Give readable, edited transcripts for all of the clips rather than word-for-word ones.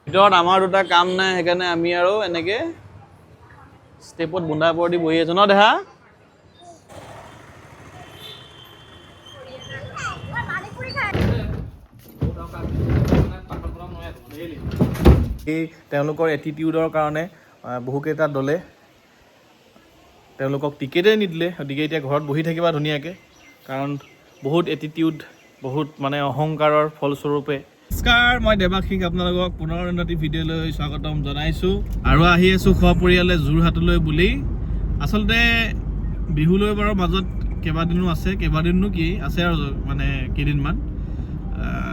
ভিতৰত আমাৰ দুটা কাম নাই সেইকাৰণে আমি আৰু এনেকে ষ্টেপত বুন্দা পৰ দি বহি আছো ন দেহা। তেওঁলোকৰ এটিটিউডৰ কাৰণে বহুকেইটা দলে তেওঁলোকক টিকেটেই নিদিলে, গতিকে এতিয়া ঘৰত বহি থাকিবা ধুনীয়াকৈ, কাৰণ বহুত এটিটিউড, বহুত মানে অহংকাৰৰ ফলস্বৰূপে। নমস্কাৰ, মই দেৱাশীষ আপোনালোকক পুনৰ উন্নতি ভিডিঅ'লৈ স্বাগতম জনাইছোঁ আৰু আহি আছোঁ সপৰিয়ালে যোৰহাটলৈ বুলি। আচলতে বিহুলৈ বাৰু মাজত কেইবাদিনো আছে, কেইবাদিনো কি আছে আৰু মানে কেইদিনমান,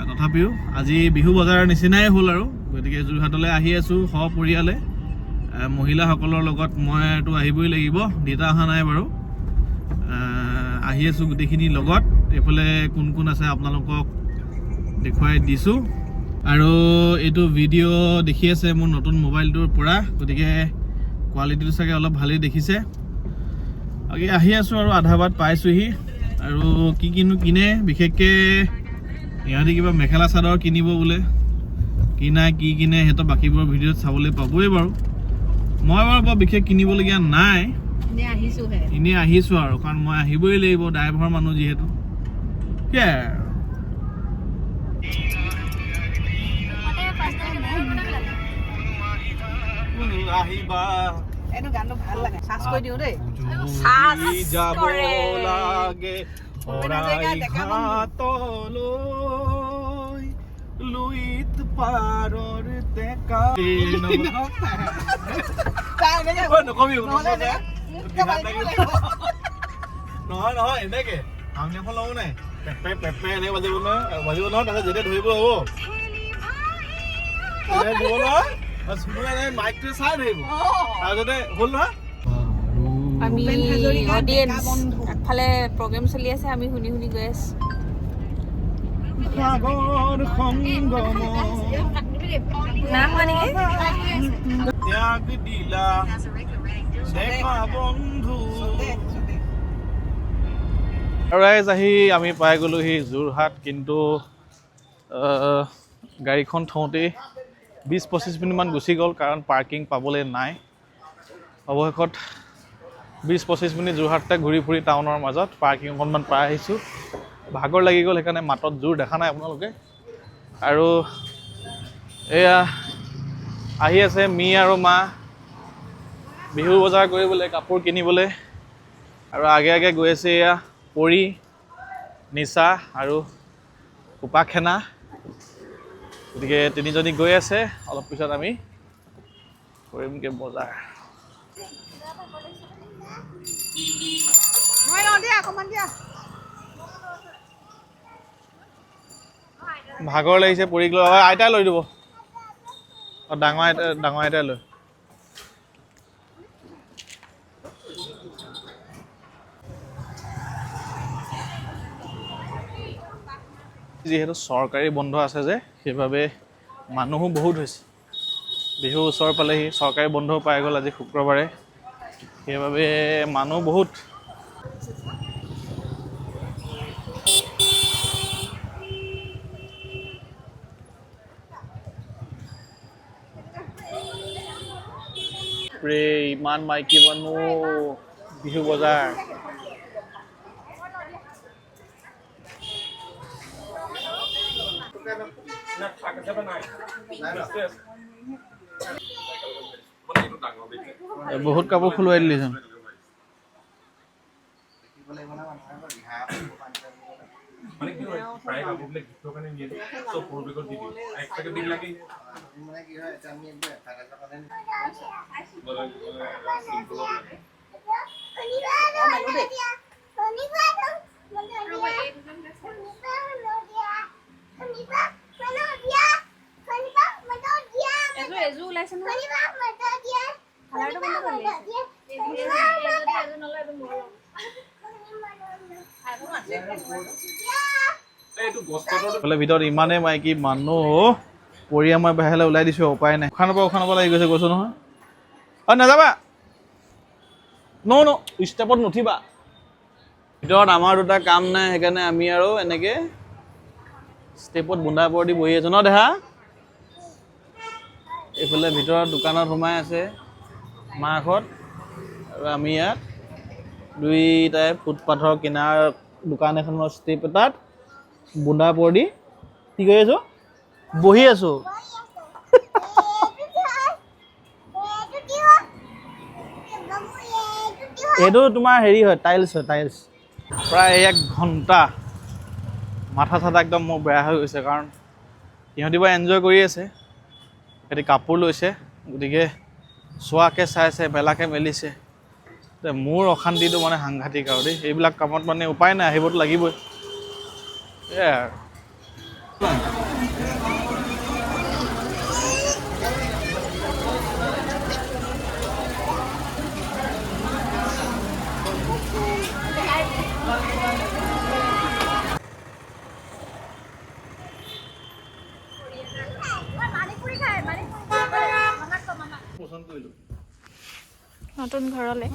তথাপিও আজি বিহু বজাৰৰ নিচিনাই হ'ল আৰু, গতিকে যোৰহাটলৈ আহি আছোঁ সপৰিয়ালে। মহিলাসকলৰ লগত মইতো আহিবই লাগিব, দেউতা অহা নাই বাৰু, আহি আছোঁ গোটেইখিনিৰ লগত। এইফালে কোন কোন আছে আপোনালোকক দেখুৱাই দিছোঁ, আৰু এইটো ভিডিঅ' দেখি আছে মোৰ নতুন মোবাইলটোৰ পৰা, গতিকে কোৱালিটিটো চাগে অলপ ভালেই দেখিছে। বাকী আহি আছোঁ আৰু আধা বাট পাইছোঁহি। আৰু কি কিনো কিনে, বিশেষকৈ ইহঁতি কিবা মেখেলা চাদৰ কিনিব বোলে, কি নাই কি কিনে সিহঁতৰ বাকীবোৰ ভিডিঅ'ত চাবলৈ পাবই বাৰু। মই বাৰু বৰ বিশেষ কিনিবলগীয়া নাই, এনেই আহিছোঁ আৰু, কাৰণ মই আহিবই লাগিব, ড্ৰাইভাৰ মানুহ যিহেতু। আহিবা এইটো গানটো ভাল লাগে, চাৰ্চ কৰি দিওঁ দেই। যাব লাগে শৰাইঘাটলৈ, লুইত পাৰৰ টেকা। নকবি নহয় নহয়, এনেকে আমি এখন লওঁ নাই, পেপে পেপে এনেকে বাজিব নহয়, তাৰপিছত যেতিয়া ধৰিব হ'ব দিব নহয়, মাইকটোৱে চাই ধৰিব, তাৰপিছতে হ'ল নহয়। আমি আগফালে প্ৰগ্ৰেম চলি আছে, আমি শুনি শুনি গৈ আছো। আহি আমি পাই গ'লোহি যোৰহাট, কিন্তু গাড়ীখন থওঁতেই 20-25 মিনিটমান গুচি গ'ল, কাৰণ পাৰ্কিং পাবলৈ নাই। অৱশেষত 20-25 মিনিট যোৰহাটতে ঘূৰি ফুৰি টাউনৰ মাজত পাৰ্কিং অকণমান পাই আহিছোঁ। ভাগৰ লাগি গ'ল, সেইকাৰণে মাতত জোৰ দেখা নাই আপোনালোকে। আৰু এয়া আহি আছে মি আৰু মা বিহু বজাৰ কৰিবলৈ, কাপোৰ কিনিবলৈ, আৰু আগে আগে গৈ আছে এয়া পৰি, নিচা আৰু উপাসেনা। গতিকে তিনিজনী গৈ আছে, অলপ পিছত আমি কৰিমগৈ বজাৰ। ভাগৰ লাগিছে, পৰীক লৈ আইতাই লৈ দিব, ডাঙৰ আইতাই লৈ। যিহেতু চৰকাৰী বন্ধ আছে যে, সেইবাবে মানুহো বহুত হৈছে। বিহু ওচৰ পালেহি, চৰকাৰী বন্ধও পাই গ'ল আজি শুক্ৰবাৰে, সেইবাবে মানুহ বহুত। ইমান মাইকী মানুহ, বিহু বজাৰ। বহুত কাপোৰ খোলোৱাই দিলিচোন। মানে কি হয় প্ৰায় কাপোৰবিলাক গিফ্টৰ কাৰণে নিয়ে, চব পৰিৱেশত দি দিওঁ, এক্সট্ৰাকে দিন লাগে মানে কি হয়, এটা আমি একদম এটা কাৰণে ভিতৰত ইমানেই মাইকী মানুহ, পৰি মই বাহিৰলৈ ওলাই দিছোঁ, উপায় নাই। উশাহ নাপাব লাগি গৈছে, কৈছোঁ নহয়। নাযাবা, ন ষ্টেপত নুঠিবা ভিতৰত আমাৰ দুটা কাম নাই সেইকাৰণে আমি আৰু এনেকে ষ্টেপত বুন্দা পৰ দি বহি আছো ন দেহা এইফালে ভিতৰত দোকানত সোমাই আছে মাহঁত আৰু আমি ইয়াত দুইটাই ফুটপাথৰ কিনাৰ দোকান এখনৰ ষ্টেপ এটাত বুন্দা পৰ দি কি কৰি আছো বহি আছো এইটো তোমাৰ হেৰি হয় টাইলছ প্ৰায় 1 ঘণ্টা মাথা চাথা একদম মোৰ বেয়া হৈ গৈছে কাৰণ সিহঁতি বাৰু এনজয় কৰি আছে সিহঁতি কাপোৰ লৈছে গতিকে চোৱাকৈ চাইছে মেলাকৈ মেলিছে মোৰ অশান্তিটো মানে সাংঘাতিক আৰু দেই এইবিলাক কামত মানে উপায় নাই আহিবতো লাগিবই এয়াই আৰু নতুন ঘৰলৈ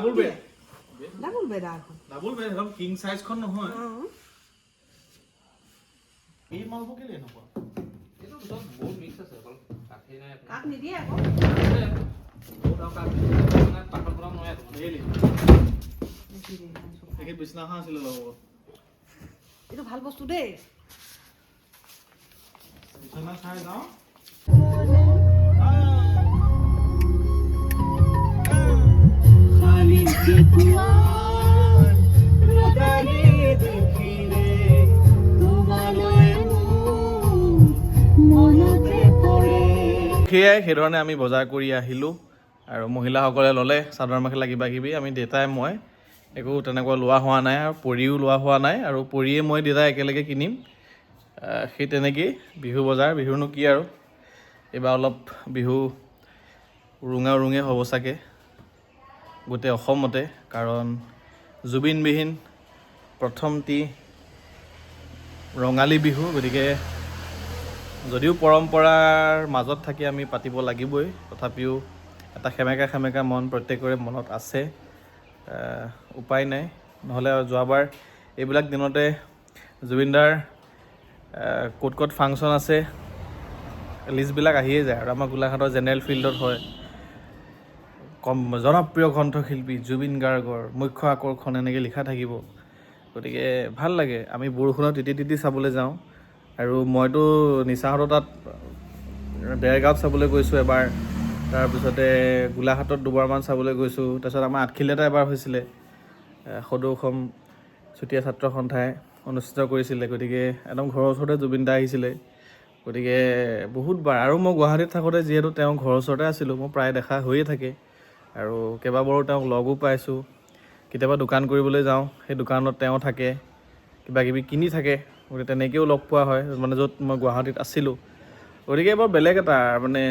ডাবল বেড একদম কিং সাইজখন নহয় এই মালবোৰ কেলে এনেকুৱা এইটো বহুত মিক্স আছে অকল কাঠেই নাই কাঠ নিদিয়ে আকৌ বহুত আৰু কাঠ পাকল কৰা নহয় এই বিছনাখন আছিলে লগত এইটো ভাল বস্তু দেই বিছনা চাই যাওঁ সেয়াই সেইধৰণে আমি বজাৰ কৰি আহিলোঁ আৰু মহিলাসকলে ল'লে চাদৰ মেখেলা কিবা কিবি আমি দেউতাই মই একো তেনেকুৱা লোৱা হোৱা নাই আৰু পৰিও লোৱা হোৱা নাই আৰু পৰিয়ে মই দেউতাই একেলগে কিনিম সেই তেনেকেই বিহু বজাৰ বিহুনো কি আৰু এইবাৰ অলপ বিহু উৰুঙে হ'ব চাগে গোটেই অসমতে কাৰণ জুবিনবিহীন প্ৰথমটি ৰঙালী বিহু গতিকে যদিও পৰম্পৰাৰ মাজত থাকি আমি পাতিব লাগিবই তথাপিও এটা সেমেকা মন প্ৰত্যেকৰে মনত আছে উপায় নাই নহ'লে যোৱাবাৰ এইবিলাক দিনতে জুবিনদাৰ ক'ত ফাংচন আছে লিষ্টবিলাক আহিয়ে যায় আৰু আমাৰ গোলাঘাটৰ জেনেৰেল ফিল্ডত হয় কম জনপ্ৰিয় কণ্ঠশিল্পী জুবিন গাৰ্গৰ মুখ্য আকৰ্ষণ এনেকৈ লিখা থাকিব গতিকে ভাল লাগে আমি বৰষুণত তিতি চাবলৈ যাওঁ আৰু মইতো নিচাহঁতৰ তাত দেৰগাঁৱত চাবলৈ গৈছোঁ এবাৰ তাৰপিছতে গোলাঘাটত দুবাৰমান চাবলৈ গৈছোঁ তাৰপিছত আমাৰ আঠখিলীয়াতে এবাৰ হৈছিলে সদৌ অসম চুতীয়া ছাত্ৰ সন্থাই অনুষ্ঠিত কৰিছিলে গতিকে একদম ঘৰৰ ওচৰতে জুবিন দা আহিছিলে গতিকে বহুতবাৰ আৰু মই গুৱাহাটীত থাকোঁতে যিহেতু তেওঁ ঘৰৰ ওচৰতে আছিলোঁ মই প্ৰায় দেখা হৈয়ে থাকে আৰু কেইবাবাৰো তেওঁক লগো পাইছোঁ কেতিয়াবা দোকান কৰিবলৈ যাওঁ সেই দোকানত তেওঁ থাকে কিবা কিবি কিনি থাকে গতিকে তেনেকৈও লগ পোৱা হয় মানে য'ত মই গুৱাহাটীত আছিলোঁ গতিকে বৰ বেলেগ এটা মানে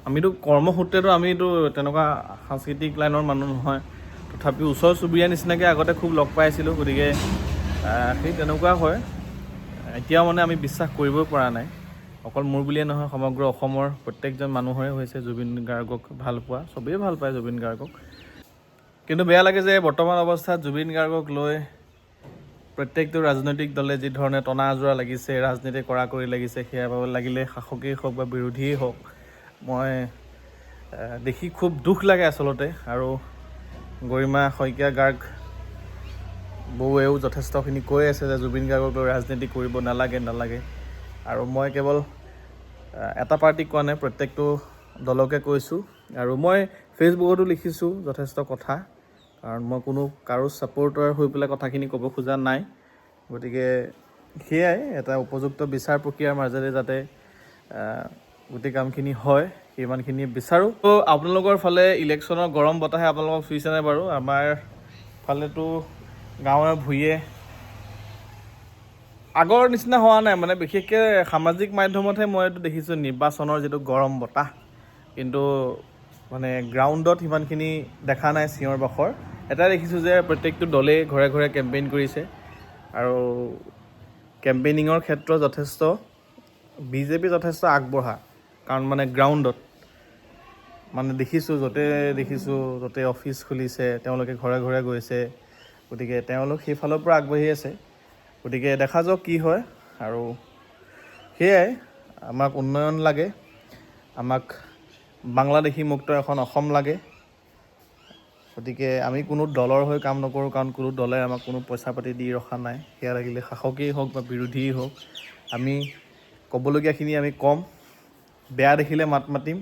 আমিতো কৰ্মসূত্ৰেতো আমিতো তেনেকুৱা সাংস্কৃতিক লাইনৰ মানুহ নহয় তথাপিও ওচৰ চুবুৰীয়া নিচিনাকৈ আগতে খুব লগ পাইছিলোঁ গতিকে সেই তেনেকুৱা হয় এতিয়াও মানে আমি বিশ্বাস কৰিবই পৰা নাই অকল মোৰ বুলিয়ে নহয় সমগ্ৰ অসমৰ প্ৰত্যেকজন মানুহৰে হৈছে জুবিন গাৰ্গক ভাল পোৱা চবেই ভাল পায় জুবিন গাৰ্গক কিন্তু বেয়া লাগে যে বৰ্তমান অৱস্থাত জুবিন গাৰ্গক লৈ প্ৰত্যেকটো ৰাজনৈতিক দলে যি ধৰণে টনা আজোৰা লাগিছে ৰাজনীতি কৰা কৰি লাগিছে সেয়া লাগিলে শাসকেই হওক বা বিৰোধীয়েই হওক মই দেখি খুব দুখ লাগে আচলতে আৰু গৰিমা শইকীয়া গাৰ্গ বৌৱেও যথেষ্টখিনি কৈ আছে যে জুবিন গাৰ্গক লৈ ৰাজনীতি কৰিব নালাগে আৰু মই কেৱল এটা পাৰ্টিক কোৱা নাই প্ৰত্যেকটো দলকে কৈছোঁ আৰু মই ফেচবুকতো লিখিছোঁ যথেষ্ট কথা কাৰণ মই কোনো কাৰো ছাপোৰ্টাৰ হৈ পেলাই কথাখিনি ক'ব খোজা নাই গতিকে সেয়াই এটা উপযুক্ত বিচাৰ প্ৰক্ৰিয়াৰ মাজেৰে যাতে গোটেই কামখিনি হয় সিমানখিনি বিচাৰোঁ তো আপোনালোকৰ ফালে ইলেকশ্যনৰ গৰম বতাহে আপোনালোকক চুইছেনে বাৰু আমাৰ ফালেতো গাঁৱে ভূঞে আগৰ নিচিনা হোৱা নাই মানে বিশেষকৈ সামাজিক মাধ্যমতহে মই এইটো দেখিছোঁ নিৰ্বাচনৰ যিটো গৰম বতাহ কিন্তু মানে গ্ৰাউণ্ডত সিমানখিনি দেখা নাই চিঞৰ বাখৰ এটাই দেখিছোঁ যে প্ৰত্যেকটো দলেই ঘৰে ঘৰে কেম্পেইন কৰিছে আৰু কেম্পেইনিঙৰ ক্ষেত্ৰত যথেষ্ট বিজেপি যথেষ্ট আগবঢ়া কাৰণ মানে গ্ৰাউণ্ডত মানে দেখিছোঁ য'তে অফিচ খুলিছে তেওঁলোকে ঘৰে ঘৰে গৈছে, গতিকে তেওঁলোক সেইফালৰ পৰা আগবাঢ়ি আছে। গতিকে দেখা যাওক কি হয়। আৰু সেয়াই, আমাক উন্নয়ন লাগে, আমাক বাংলাদেশী মুক্ত এখন অসম লাগে। গতিকে আমি কোনো দলৰ হৈ কাম নকৰোঁ, কাৰণ কোনো দলে আমাক কোনো পইচা পাতি দি ৰখা নাই। সেয়া লাগিলে শাসকেই হওক বা বিৰোধীয়েই হওক, আমি ক'বলগীয়াখিনি আমি ক'ম, বেয়া দেখিলে মাত মাতিম,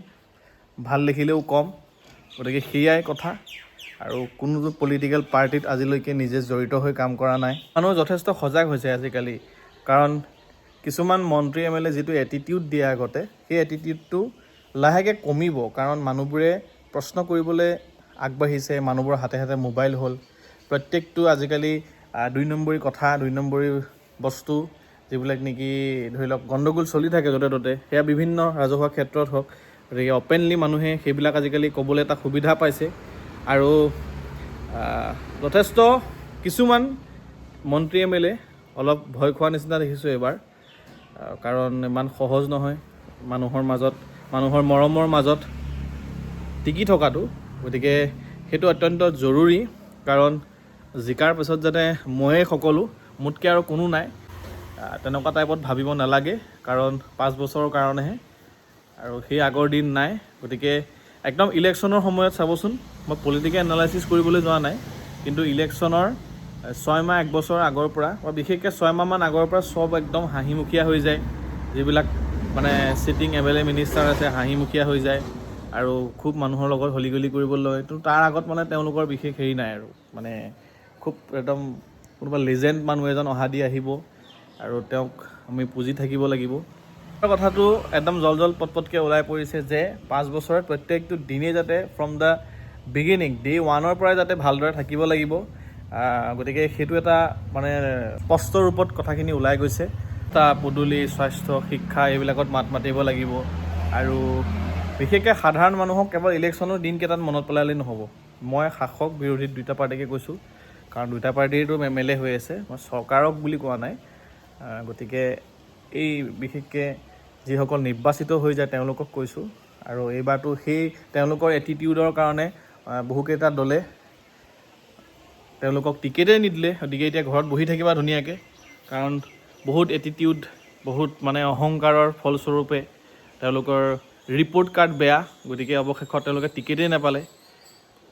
ভাল দেখিলেও ক'ম। গতিকে সেয়াই কথা। আৰু কোনো পলিটিকেল পাৰ্টিত আজিলৈকে নিজে জড়িত হৈ কাম কৰা নাই। মানুহ যথেষ্ট সজাগ হৈছে আজিকালি, কাৰণ কিছুমান মন্ত্ৰী MLA যিটো এটিটিউড দিয়ে আগতে, সেই এটিটিউডটো লাহেকৈ কমিব, কাৰণ মানুহবোৰে প্ৰশ্ন কৰিবলৈ আগবাঢ়িছে, মানুহবোৰৰ হাতে হাতে মোবাইল হ'ল। প্ৰত্যেকটো আজিকালি 2 নম্বৰী কথা, 2 নম্বৰী বস্তু, যিবিলাক নেকি ধৰি লওক গণ্ডগোল চলি থাকে য'তে ত'তে, সেয়া বিভিন্ন ৰাজহুৱা ক্ষেত্ৰত হওক। গতিকে অপেনলি মানুহে সেইবিলাক আজিকালি ক'বলৈ এটা সুবিধা পাইছে। আৰু যথেষ্ট কিছুমান মন্ত্ৰী MLA অলপ ভয় খোৱা নিচিনা দেখিছোঁ এইবাৰ, কাৰণ ইমান সহজ নহয় মানুহৰ মৰমৰ মাজত টিকি থকাটো। গতিকে সেইটো অত্যন্ত জৰুৰী, কাৰণ জিকাৰ পিছত যাতে ময়ে সকলো, মোতকৈ আৰু কোনো নাই, তেনেকুৱা টাইপত ভাবিব নালাগে, কাৰণ 5 বছৰৰ কাৰণেহে, আৰু সেই আগৰ দিন নাই। গতিকে একদম ইলেকশ্যনৰ সময়ত চাবচোন, মই পলিটিকেল এনালাইচিছ কৰিবলৈ যোৱা নাই, কিন্তু ইলেকশ্যনৰ 6 মাহ 1 বছৰ আগৰ পৰা, বা বিশেষকৈ 6 মাহমান আগৰ পৰা চব একদম হাঁহিমুখীয়া হৈ যায়। যিবিলাক মানে চিটিং MLA মিনিষ্টাৰ আছে হাঁহিমুখীয়া হৈ যায়, আৰু খুব মানুহৰ লগত হলিগলি কৰিবলৈ লয়। তো তাৰ আগত মানে তেওঁলোকৰ বিশেষ হেৰি নাই, আৰু মানে খুব একদম কোনোবা লেজেণ্ড মানুহ এজন অহা দি আহিব, আৰু তেওঁক আমি পুজি থাকিব লাগিব। কথাটো একদম জল পটকৈ ওলাই পৰিছে যে 5 বছৰত প্ৰত্যেকটো দিনেই যাতে ফ্ৰম দ্য বিগিনিং, ডে 1ৰ পৰাই যাতে ভালদৰে থাকিব লাগিব। গতিকে সেইটো এটা মানে স্পষ্ট ৰূপত কথাখিনি ওলাই গৈছে। পদূলি, স্বাস্থ্য, শিক্ষা এইবিলাকত মাত মাতিব লাগিব, আৰু বিশেষকৈ সাধাৰণ মানুহক কেৱল ইলেকশ্যনৰ দিনকেইটাত মনত পেলালেই নহ'ব। মই শাসক বিৰোধী দুয়োটা পাৰ্টিকে কৈছোঁ, কাৰণ দুয়োটা পাৰ্টিৰতো MLA হৈ আছে, মই চৰকাৰক বুলি কোৱা নাই। গতিকে এই বিশেষকৈ যিসকল নিৰ্বাচিত হৈ যায় তেওঁলোকক কৈছোঁ। আৰু এইবাৰতো সেই তেওঁলোকৰ এটিটিউডৰ কাৰণে বহুকেইটা দলে তেওঁলোকক টিকেটেই নিদিলে। গতিকে এতিয়া ঘৰত বহি থাকিবা ধুনীয়াকৈ, কাৰণ বহুত এটিটিউড, বহুত মানে অহংকাৰৰ ফলস্বৰূপে তেওঁলোকৰ ৰিপৰ্ট কাৰ্ড বেয়া। গতিকে অৱশেষত তেওঁলোকে টিকেটেই নাপালে।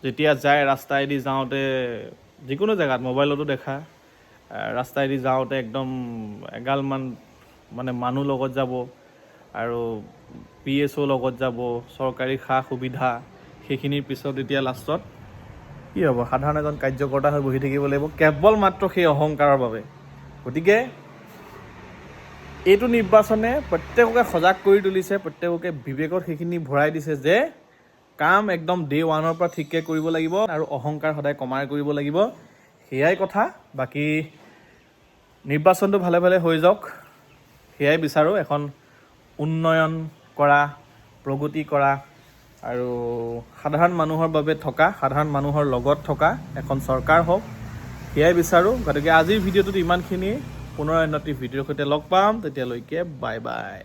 যেতিয়া যায় ৰাস্তাইদি যাওঁতে, যিকোনো জেগাত মোবাইলতো দেখা, ৰাস্তাইদি যাওঁতে একদম এগালমান মানে মানুহ লগত যাব, আৰু PSO লগত যাব, চৰকাৰী সা সুবিধা, সেইখিনিৰ পিছত এতিয়া লাষ্টত কি হ'ব, সাধাৰণ এজন কাৰ্যকৰ্তা হৈ বহি থাকিব লাগিব, কেৱল মাত্ৰ সেই অহংকাৰৰ বাবে। গতিকে এইটো নিৰ্বাচনে প্ৰত্যেককে সজাগ কৰি তুলিছে, প্ৰত্যেককে বিবেকত সেইখিনি ভৰাই দিছে যে কাম একদম ডে 1ৰ পৰা ঠিককৈ কৰিব লাগিব, আৰু অহংকাৰ সদায় কমাই কৰিব লাগিব। সেয়াই কথা। বাকী নিৰ্বাচনটো ভালে ভালে হৈ যাওক, সেয়াই বিচাৰোঁ। এখন উন্নয়ন কৰা, প্ৰগতি কৰা, আৰু সাধাৰণ মানুহৰ বাবে থকা, সাধাৰণ মানুহৰ লগত থকা এখন চৰকাৰ হওক, সেয়াই বিচাৰোঁ। গতিকে আজিৰ ভিডিঅ'টোত ইমানখিনি। পুনৰ অন্য এটি ভিডিঅ'ৰ সৈতে লগ পাম, তেতিয়ালৈকে বাই বাই।